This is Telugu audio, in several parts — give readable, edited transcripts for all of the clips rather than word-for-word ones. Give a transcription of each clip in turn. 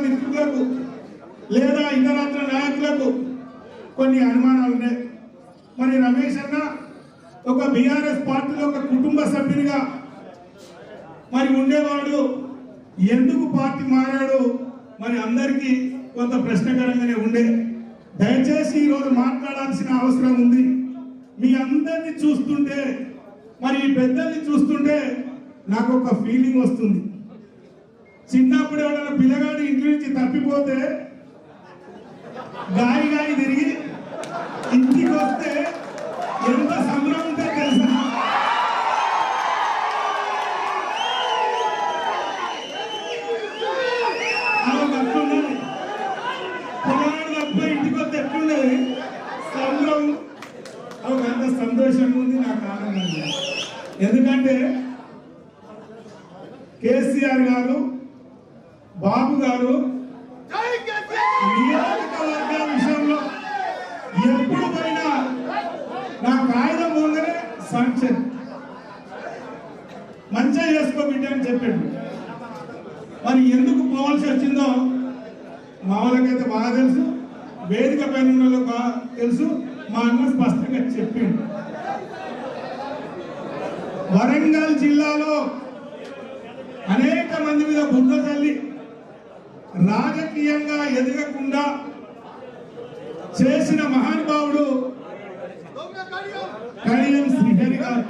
మిత్రులకు లేదా ఇతరత్ర నాయకులకు కొన్ని అనుమానాలు ఉన్నాయి. మరి రమేష్ అన్న ఒక బీఆర్ఎస్ పార్టీలో ఒక కుటుంబ సభ్యునిగా మరి ఉండేవాడు, ఎందుకు పార్టీ మారాడు మరి అందరికీ కొంత ప్రశ్నకరంగానే ఉండే. దయచేసి ఈరోజు మాట్లాడాల్సిన అవసరం ఉంది. మీ అందరినీ చూస్తుంటే మరి ఈ పెద్దల్ని చూస్తుంటే నాకు ఒక ఫీలింగ్ వస్తుంది. చిన్నప్పుడు ఎవరైనా పిల్లగాడు ఇంటి నుంచి తప్పిపోతే గాయి గాయి తిరిగి ఇంటికి వస్తే ఎంత సంబరం ఉంటే తెలుసా? అట్లున్నది. పిల్లగాడు తప్పిపోయి ఇంటికి వస్తే ఎట్లున్నది సంబరం. అంత సంతోషంగా ఉంది, నాకు ఆనందంగా. ఎందుకంటే కేసీఆర్ గారు, బాబు గారు నియోజకవర్గ విషయంలో ఎప్పుడు పోయినా నా కాగితం ముందరే సంక్షేమ మంచిగా చేసుకో బిడ్డ అని చెప్పాడు. మరి ఎందుకు పోవాల్సి వచ్చిందో మా వాళ్ళకైతే బాగా తెలుసు, వేదిక పైన ఉన్న వాళ్ళకి బాగా తెలుసు. మా అన్న స్పష్టంగా చెప్పిండు. వరంగల్ జిల్లాలో అనేక మంది మీద బుద్ధ తల్లి రాజకీయంగా ఎదగకుండా చేసిన మహానుభావుడు కడియం శ్రీహరి గారు.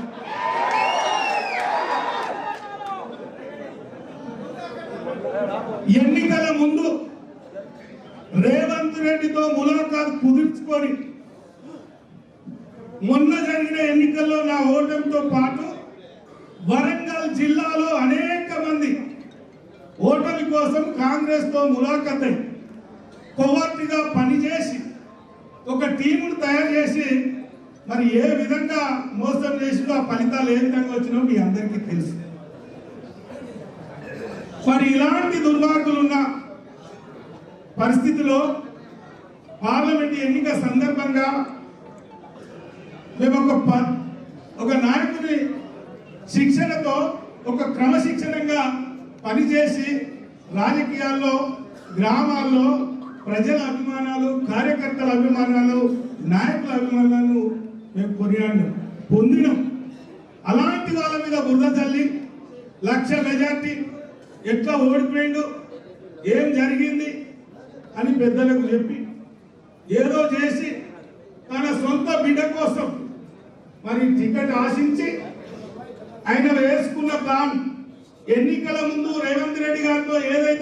ఎన్నికల ముందు రేవంత్ రెడ్డితో ములాఖాత్ కుదుర్చుకొని మొన్న జరిగిన ఎన్నికల్లో నా ఓటమితో పాటు వరంగల్ జిల్లాలో అనేక మంది ఓటమి కోసం కాంగ్రెస్ తో ములాఖత్ అయి కొవర్టిగా పనిచేసి ఒక టీమును తయారు చేసి మరి ఏ విధంగా మోసం చేసిందో ఆ ఫలితాలు ఏ విధంగా వచ్చినో మీ అందరికీ తెలుసు. మరి ఇలాంటి దుర్మార్గులున్న పరిస్థితిలో పార్లమెంట్ ఎన్నిక సందర్భంగా మేము ఒక నాయకుని శిక్షణతో ఒక క్రమశిక్షణంగా పనిచేసి రాజకీయాల్లో గ్రామాల్లో ప్రజల అభిమానాలు, కార్యకర్తల అభిమానాలు, నాయకుల అభిమానాలు మేము పొందినాం. అలాంటి వాళ్ళ మీద బురద చల్లి 1,00,000 మెజార్టీ ఎట్లా ఓడిపోయిండు, ఏం జరిగింది అని పెద్దలకు చెప్పి ఏదో చేసి తన సొంత బిడ్డ కోసం మరి టికెట్ ఆశించి ఆయన వేసుకున్న ప్లాన్ ఎన్నికల ముందు రేవంత్ రెడ్డి గారితో ఏదైతే